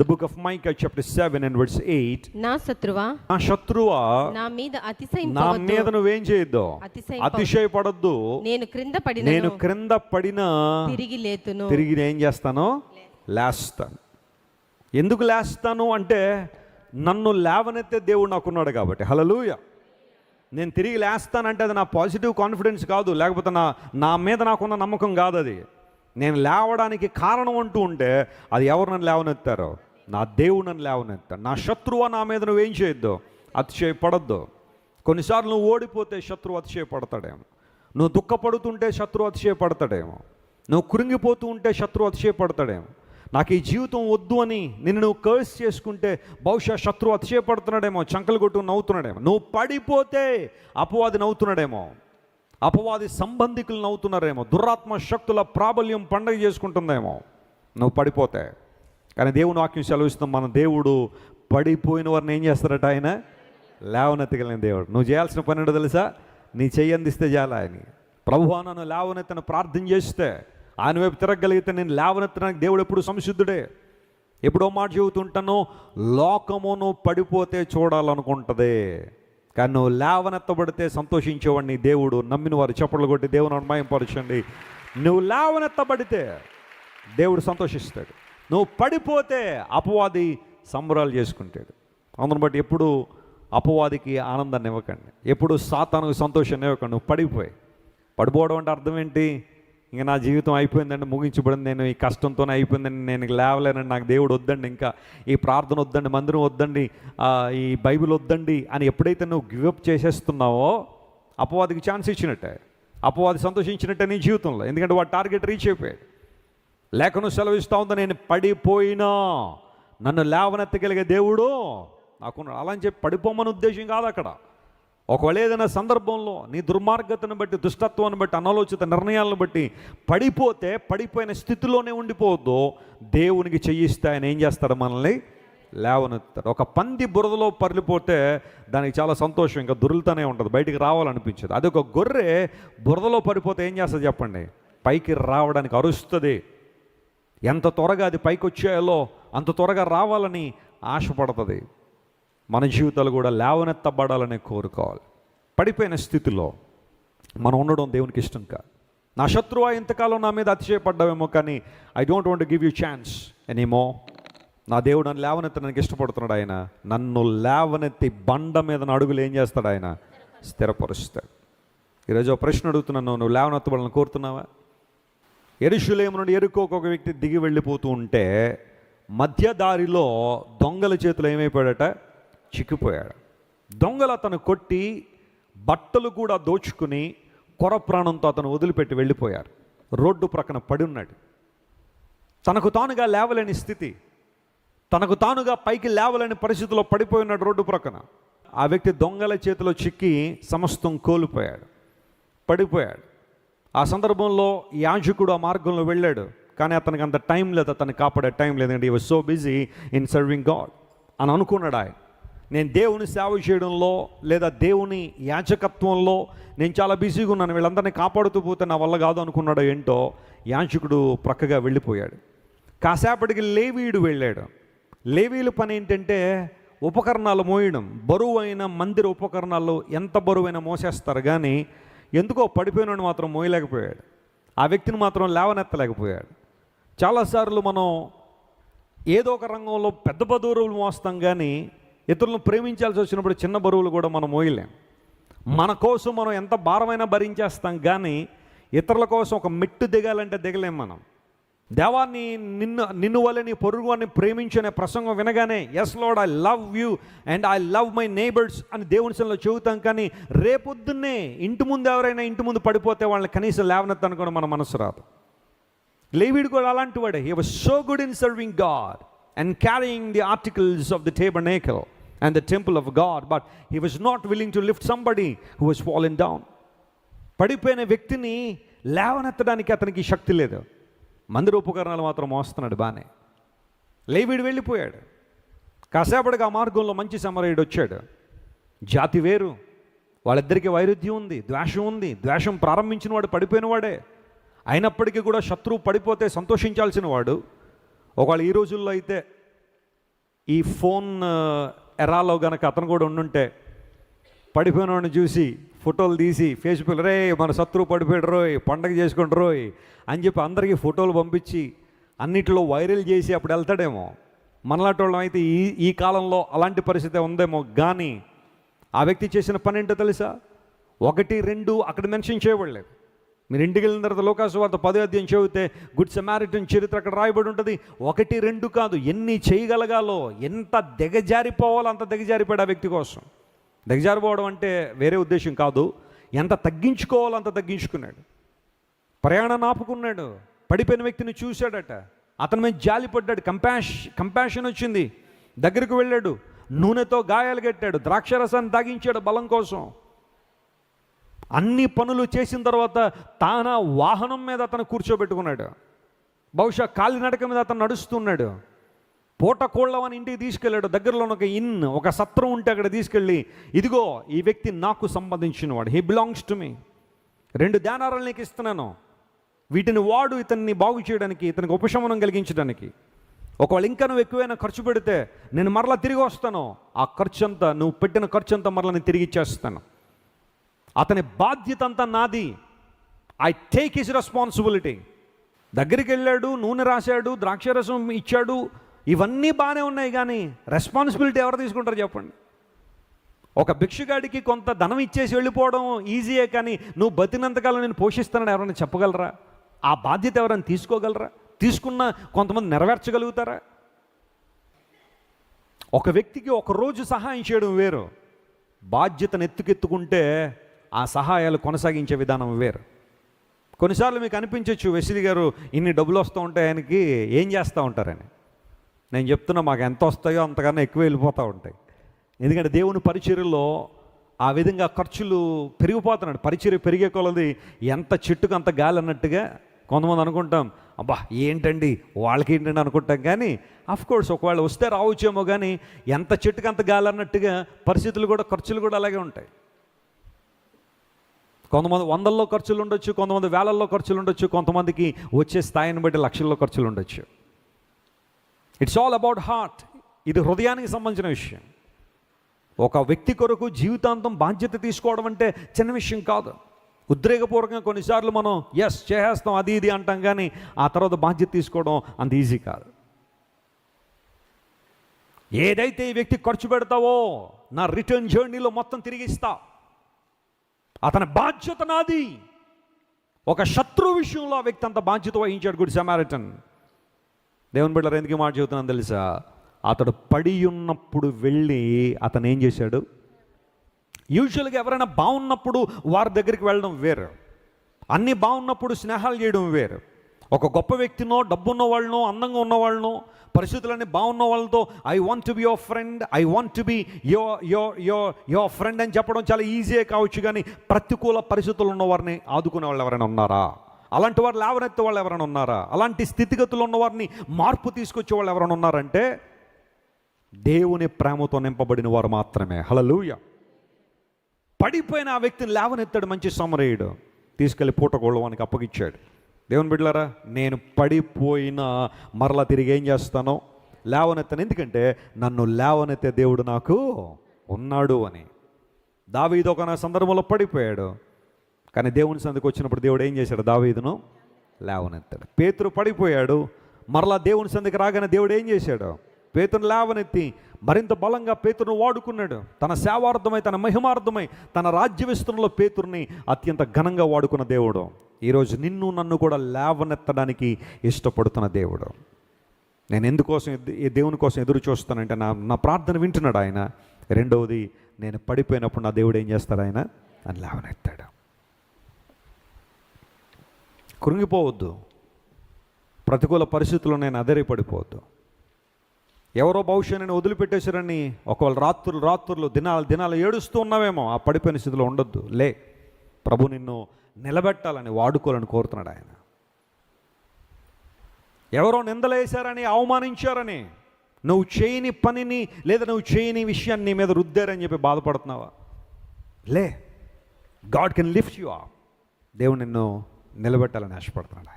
The book of Micah chapter 7 and verse 8. నా శత్రువా నా మీద నా మీద నువ్వేం చేయొద్దు, అతిశయపడొద్దు. నేను క్రింద పడినా తిరిగి ఏం చేస్తాను, లేస్తాను. ఎందుకు లేస్తాను అంటే నన్ను లేవనెత్తే దేవుడు నాకున్నాడు కాబట్టి. హల్లెలూయా. నేను తిరిగి లేస్తానంటే అది నా పాజిటివ్ కాన్ఫిడెన్స్ కాదు, లేకపోతే నా మీద నాకున్న నమ్మకం కాదు. అది నేను లేవడానికి కారణం అంటూ ఉంటే అది ఎవరు నన్ను లేవనెత్తారో, నా దేవుడు నన్ను లేవనెత్తాడు. నా శత్రువు నా మీద నువ్వేం చేయొద్దు, అతిశయపడొద్దు. కొన్నిసార్లు నువ్వు ఓడిపోతే శత్రువు అతిశయపడతాడేమో, నువ్వు దుఃఖపడుతుంటే శత్రువు అతిశయపడతాడేమో, నువ్వు కృంగిపోతూ ఉంటే శత్రువు అతిశయపడతాడేమో. నాకు ఈ జీవితం వద్దు అని నిన్ను నువ్వు కర్స్ చేసుకుంటే బహుశా శత్రువు అతిశయపడుతున్నాడేమో, చంకలు కొట్టు నవ్వుతున్నాడేమో. నువ్వు పడిపోతే అపవాది నవ్వుతున్నాడేమో, అపవాది సంబంధికులు నవ్వుతున్నారేమో, దురాత్మ శక్తుల ప్రాబల్యం పండగ చేసుకుంటుందేమో నువ్వు పడిపోతే. కానీ దేవుని వాక్యం సెలవిస్తున్నాం, మన దేవుడు పడిపోయిన వారిని ఏం చేస్తారట, ఆయన లేవనెత్తగలిగిన దేవుడు. నువ్వు చేయాల్సిన పని ఏంటో తెలుసా, నీ చెయ్యి అందిస్తే చాలా ఆయన. ప్రభువా నన్ను లేవనెత్తను ప్రార్థన చేస్తే, ఆయన వైపు తిరగలిగితే నేను లేవనెత్తడానికి దేవుడు ఎప్పుడు సంసిద్ధుడే. ఎప్పుడో మాట చెబుతుంటాను, లోకమును పడిపోతే చూడాలనుకుంటుంది, కానీ నువ్వు లేవనెత్తబడితే సంతోషించేవాడిని దేవుడు. నమ్మిన వారు చప్పట్లు కొట్టి దేవుని మహిమపరచండి. నువ్వు లేవనెత్తబడితే దేవుడు సంతోషిస్తాడు, నువ్వు పడిపోతే అపవాది సంబరాలు చేసుకుంటాడు. అందుని బట్టి ఎప్పుడు అపవాదికి ఆనందాన్ని ఇవ్వకండి, ఎప్పుడు సాతానుకు సంతోషాన్ని ఇవ్వకండి. నువ్వు పడిపోవడం అంటే అర్థం ఏంటి, ఇంకా నా జీవితం అయిపోయిందండి, ముగించబడింది, నేను ఈ కష్టంతోనే అయిపోయిందండి, నేను లేవలేనండి, నాకు దేవుడు వద్దండి, ఇంకా ఈ ప్రార్థన వద్దండి, మందిరం వద్దండి, ఈ బైబిల్ వద్దండి అని ఎప్పుడైతే నువ్వు గివప్ చేసేస్తున్నావో అపవాదికి ఛాన్స్ ఇచ్చినట్టే, అపవాది సంతోషించినట్టే నీ జీవితంలో. ఎందుకంటే వాడు టార్గెట్ రీచ్ అయిపోయాడు. లేఖను సెలవిస్తూ ఉందా, నేను పడిపోయినా నన్ను లేవనెత్తగలిగే దేవుడు నాకున్నాడు. అలా అని చెప్పి పడిపోమని ఉద్దేశం కాదు అక్కడ. ఒకవేళ ఏదైనా సందర్భంలో నీ దుర్మార్గతను బట్టి, దుష్టత్వాన్ని బట్టి, అనాలోచిత నిర్ణయాలను బట్టి పడిపోతే పడిపోయిన స్థితిలోనే ఉండిపోవద్దు. దేవునికి చెయ్యిస్తే ఆయన ఏం చేస్తాడు, మనల్ని లేవనెత్తాడు. ఒక పంది బురదలో పరిలిపోతే దానికి చాలా సంతోషం, ఇంకా దొరులుతూనే ఉంటుంది, బయటికి రావాలనిపించదు. అది ఒక గొర్రె బురదలో పడిపోతే ఏం చేస్తుంది చెప్పండి, పైకి రావడానికి అరుస్తుంది. ఎంత త్వరగా అది పైకి వచ్చేయాలో అంత త్వరగా రావాలని ఆశపడుతుంది. మన జీవితాలు కూడా లేవనెత్తబడాలని కోరుకోవాలి. పడిపోయిన స్థితిలో మనం ఉండడం దేవునికి ఇష్టం కాదు. నా శత్రువా ఇంతకాలం నా మీద అతిశయపడ్డావేమో, కానీ I don't want to give you chance ఎనీమో. నా దేవుడు నన్ను లేవనెత్తడానికి ఇష్టపడుతున్నాడు. ఆయన నన్ను లేవనెత్తి బండ మీద అడుగులు ఏం చేస్తాడు, ఆయన స్థిరపరుస్తాడు. ఈరోజు ఒక ప్రశ్న అడుగుతున్నాను, నువ్వు లేవనెత్తబడాలని కోరుతున్నావా? యెరూషలేము నుండి యెరికోకు ఒక వ్యక్తి దిగి వెళ్ళిపోతూ ఉంటే మధ్య దారిలో దొంగల చేతిలో ఏమైపోయాడట, చిక్కిపోయాడు. దొంగలు అతను కొట్టి బట్టలు కూడా దోచుకుని కొర ప్రాణంతో అతను వదిలిపెట్టి వెళ్ళిపోయారు. రోడ్డు ప్రక్కన పడి ఉన్నాడు. తనకు తానుగా లేవలేని స్థితి, తనకు తానుగా పైకి లేవలేని పరిస్థితిలో పడిపోయి ఉన్నాడు రోడ్డు ప్రక్కన. ఆ వ్యక్తి దొంగల చేతిలో చిక్కి సమస్తం కోల్పోయాడు, పడిపోయాడు. ఆ సందర్భంలో యాజకుడు ఆ మార్గంలో వెళ్ళాడు, కానీ అతనికి అంత టైం లేదు, అతన్ని కాపాడే టైం లేదు. ఎందుకంటే హి was so busy in serving God అని అనుకున్నాడు. ఆయన నేను దేవుని సేవ చేయడంలో లేదా దేవుని యాజకత్వంలో నేను చాలా బిజీగా ఉన్నాను, వీళ్ళందరినీ కాపాడుతూ పోతే నా వల్ల కాదు అనుకున్నాడు. ఏంటో యాజకుడు ప్రక్కగా వెళ్ళిపోయాడు. కాసేపటికి లేవీయుడు వెళ్ళాడు. లేవీయుల పని ఏంటంటే ఉపకరణాలు మోయడం. బరువైన మందిర ఉపకరణాలు ఎంత బరువైన మోసేస్తారు, కానీ ఎందుకో పడిపోయినోడు మాత్రం మోయలేకపోయాడు, ఆ వ్యక్తిని మాత్రం లేవనెత్తలేకపోయాడు. చాలాసార్లు మనం ఏదో ఒక రంగంలో పెద్ద బరువులు మోస్తాం, కానీ ఇతరులను ప్రేమించాల్సి వచ్చినప్పుడు చిన్న బరువులు కూడా మనం మోయలేం. మన కోసం మనం ఎంత భారమైనా భరించేస్తాం, కానీ ఇతరుల కోసం ఒక మెట్టు దిగాలంటే దిగలేం మనం. దేవాన్ని నిన్ను వల్ల నీ పొరుగువాన్ని ప్రేమించనే ప్రసంగం వినగానే yes Lord I love you and I love my neighbours అని దేవుని సన్నిధిలో చెబుతాం, కానీ రేపొద్దున్నే ఇంటి ముందు ఎవరైనా ఇంటి ముందు పడిపోతే వాళ్ళని కనీసం లేవనెత్తను కూడా మన మనసు రాదు. లేవీయుడు కూడా అలాంటి వాడే. హి was so good in serving God and carrying the articles of the tabernacle and the temple of God, but he was not willing to lift somebody who was fallen down. పడిపోయిన వ్యక్తిని లేవనెత్తడానికి అతనికి శక్తి లేదు, మందిర ఉపకరణాలు మాత్రం మోస్తున్నాడు బానే. లేవీయుడు వెళ్ళిపోయాడు. కాసేపటికి ఆ మార్గంలో మంచి సమరయుడు వచ్చాడు. జాతి వేరు, వాళ్ళిద్దరికీ వైరుధ్యం ఉంది, ద్వేషం ఉంది. ద్వేషం ప్రారంభించిన వాడు పడిపోయిన వాడే. అయినప్పటికీ కూడా శత్రువు పడిపోతే సంతోషించాల్సిన వాడు. ఒకవేళ ఈ రోజుల్లో అయితే ఈ ఫోన్ ఎరాలో గనక అతను కూడా ఉండుంటే పడిపోయిన వాడిని చూసి ఫోటోలు తీసి ఫేస్బుక్ రే మన శత్రువు పడిపోయాడు రోయ్, పండగ చేసుకుంటు రోయ్ అని చెప్పి అందరికీ ఫోటోలు పంపించి అన్నిటిలో వైరల్ చేసి అప్పుడు వెళ్తాడేమో. మనలాంటి వాళ్ళం అయితే ఈ కాలంలో అలాంటి పరిస్థితి ఉందేమో. కానీ ఆ వ్యక్తి చేసిన పని ఏంటో తెలుసా? 1, 2 అక్కడ మెన్షన్ చేయబడలేదు. మీరు ఇంటికి వెళ్ళిన తర్వాత లోకాసు వార్త 10వ అధ్యాయం చదివితే గుడ్ సమారిటన్ చరిత్ర అక్కడ రాయబడి ఉంటుంది. 1, 2 కాదు, ఎన్ని చేయగలగాలో, ఎంత దిగజారిపోవాలో అంత దిగజారిపోయాడు ఆ వ్యక్తి కోసం. దిగజారిపోవడం అంటే వేరే ఉద్దేశం కాదు, ఎంత తగ్గించుకోవాలో అంత తగ్గించుకున్నాడు. ప్రయాణాన్ని ఆపుకున్నాడు. పడిపోయిన వ్యక్తిని చూశాడట, అతని మీద జాలిపడ్డాడు. కంపాషన్ వచ్చింది. దగ్గరికి వెళ్ళాడు, నూనెతో గాయాలు కట్టాడు, ద్రాక్షరసాన్ని తాగించాడు బలం కోసం. అన్ని పనులు చేసిన తర్వాత తాన వాహనం మీద అతను కూర్చోబెట్టుకున్నాడు. బహుశా కాలినడక మీద అతను నడుస్తున్నాడు. పూటకోళ్ళవని ఇంటికి తీసుకెళ్ళాడు. దగ్గరలో ఒక సత్రం ఉంటే అక్కడ తీసుకెళ్ళి, ఇదిగో ఈ వ్యక్తి నాకు సంబంధించిన వాడు, హీ బిలాంగ్స్ టు మీ, 2 దేనారాలు నీకు ఇస్తున్నాను, వీటిని వాడు ఇతన్ని బాగు చేయడానికి, ఇతనికి ఉపశమనం కలిగించడానికి. ఒకవేళ ఇంకా నువ్వు ఎక్కువైనా ఖర్చు పెడితే నేను మరలా తిరిగి వస్తాను, ఆ ఖర్చు అంతా, నువ్వు పెట్టిన ఖర్చు అంతా మరలా నేను తిరిగి ఇచ్చేస్తాను. అతని బాధ్యత అంతా నాది. I take his responsibility. దగ్గరికి వెళ్ళాడు, నూనె రాశాడు, ద్రాక్షరసం ఇచ్చాడు, ఇవన్నీ బాగానే ఉన్నాయి. కానీ రెస్పాన్సిబిలిటీ ఎవరు తీసుకుంటారు చెప్పండి? ఒక భిక్షగాడికి కొంత ధనం ఇచ్చేసి వెళ్ళిపోవడం ఈజీయే, కానీ నువ్వు బతినంతకాలం నేను పోషిస్తానని ఎవరైనా చెప్పగలరా? ఆ బాధ్యత ఎవరైనా తీసుకోగలరా? తీసుకున్న కొంతమంది నెరవేర్చగలుగుతారా? ఒక వ్యక్తికి ఒక రోజు సహాయం చేయడం వేరు, బాధ్యతను ఎత్తుకెత్తుకుంటే ఆ సహాయాలు కొనసాగించే విధానం వేరు. కొన్నిసార్లు మీకు అనిపించవచ్చు, వెసిలి గారు ఇన్ని డబ్బులు వస్తూ ఉంటాయి, ఆయనకి ఏం చేస్తూ ఉంటారని. నేను చెప్తున్నా, మాకు ఎంత వస్తాయో అంతకన్నా ఎక్కువ వెళ్ళిపోతూ ఉంటాయి. ఎందుకంటే దేవుని పరిచర్యలో ఆ విధంగా ఖర్చులు పెరిగిపోతున్నాడు. పరిచర్య పెరిగే కొలది ఎంత చెట్టుకు అంత గాలి అన్నట్టుగా కొంతమంది అనుకుంటాం, అబ్బా ఏంటండి వాళ్ళకి ఏంటండి అనుకుంటాం. కానీ అఫ్కోర్స్ ఒకవేళ వస్తే రావచ్చేమో, కానీ ఎంత చెట్టుకు అంత గాలి అన్నట్టుగా పరిస్థితులు కూడా, ఖర్చులు కూడా అలాగే ఉంటాయి. కొంతమంది 100ల్లో ఖర్చులు ఉండొచ్చు, కొంతమంది 1000ల్లో ఖర్చులు ఉండొచ్చు, కొంతమందికి వచ్చే స్థాయిని బట్టి లక్షల్లో ఖర్చులు ఉండొచ్చు. It's all about heart. ఇది హృదయానికి సంబంధించిన విషయం. ఒక వ్యక్తి కొరకు జీవితాంతం బాధ్యత తీసుకోవడం అంటే చిన్న విషయం కాదు. ఉద్రేకపూర్వకంగా కొన్నిసార్లు మనం చేసేస్తాం, అది ఇది అంటాం, కానీ ఆ తర్వాత బాధ్యత తీసుకోవడం అంత ఈజీ కాదు. ఏదైతే ఈ వ్యక్తి ఖర్చు పెడతావో నా రిటర్న్ జర్నీలో మొత్తం తిరిగి ఇస్తా, అతని బాధ్యత నాది. ఒక శత్రువు విషయంలో ఆ వ్యక్తి అంత బాధ్యత వహించాడు గుడ్ సమారిటన్. దేవుని బిడ్డలారా, ఎందుకు మాట చెబుతున్నాను తెలుసా? అతడు పడి ఉన్నప్పుడు వెళ్ళి అతను ఏం చేశాడు? యూజువల్గా ఎవరైనా బాగున్నప్పుడు వారి దగ్గరికి వెళ్ళడం వేరు, అన్నీ బాగున్నప్పుడు స్నేహాలు చేయడం వేరు. ఒక గొప్ప వ్యక్తినో, డబ్బున్న వాళ్ళనో, అందంగా ఉన్న వాళ్ళనో, పరిస్థితులన్నీ బాగున్న వాళ్ళతో I want to be your friend, I want to be your friend అని చెప్పడం చాలా ఈజీయే కావచ్చు. కానీ ప్రతికూల పరిస్థితులు ఉన్న వారిని ఆదుకునే వాళ్ళు ఎవరైనా ఉన్నారా? అలాంటి వారు లేవనెత్తే వాళ్ళు ఎవరైనా ఉన్నారా? అలాంటి స్థితిగతులు ఉన్న వారిని మార్పు తీసుకొచ్చే వాళ్ళు ఎవరైనా ఉన్నారంటే దేవుని ప్రేమతో నింపబడిన వారు మాత్రమే. హల్లెలూయా. పడిపోయిన ఆ వ్యక్తిని లేవనెత్తాడు మంచి సమరయుడు, తీసుకెళ్ళి పూటకోళ్ళవానికి అప్పగిచ్చాడు. దేవుని బిడ్డలారా, నేను పడిపోయినా మరలా తిరిగి ఏం చేస్తానో? లేవనెత్తాను. ఎందుకంటే నన్ను లేవనెత్తే దేవుడు నాకు ఉన్నాడు అని. దావీదు ఒక సందర్భంలో పడిపోయాడు, కానీ దేవుని సందికి వచ్చినప్పుడు దేవుడు ఏం చేశాడు? దావీదును లేవనెత్తాడు. పేతురు పడిపోయాడు, మరలా దేవుని సందికి రాగానే దేవుడు ఏం చేశాడు? పేతురును లేవనెత్తి మరింత బలంగా పేతురును వాడుకున్నాడు. తన సేవార్థమై, తన మహిమార్థమై, తన రాజ్య విస్తరణలో పేతురుని అత్యంత ఘనంగా వాడుకున్న దేవుడు ఈరోజు నిన్ను నన్ను కూడా లేవనెత్తడానికి ఇష్టపడుతున్న దేవుడు. నేను ఎందుకోసం దేవుని కోసం ఎదురు చూస్తానంటే నా ప్రార్థన వింటున్నాడు ఆయన. రెండవది, నేను పడిపోయినప్పుడు నా దేవుడు ఏం చేస్తాడు? ఆయన నన్ను లేవనెత్తాడు. కృంగిపోవద్దు, ప్రతికూల పరిస్థితుల్లో నేను అధైర్యపడిపోవద్దు. ఎవరో బహుశా నేను వదిలిపెట్టేశారని ఒకవేళ రాత్రులు దినాలు ఏడుస్తూ ఉన్నావేమో, ఆ పడిపోయిన స్థితిలో ఉండొద్దు. లే, ప్రభు నిన్ను నిలబెట్టాలని, వాడుకోవాలని కోరుతున్నాడు ఆయన. ఎవరో నిందలేశారని, అవమానించారని, నువ్వు చేయని పనిని లేదా నువ్వు చేయని విషయాన్ని నీ మీద రుద్దారని చెప్పి బాధపడుతున్నావా? లే, God can lift you up. దేవుడు నిన్ను నిలబెట్టాలని ఆశపడుతున్నాడు.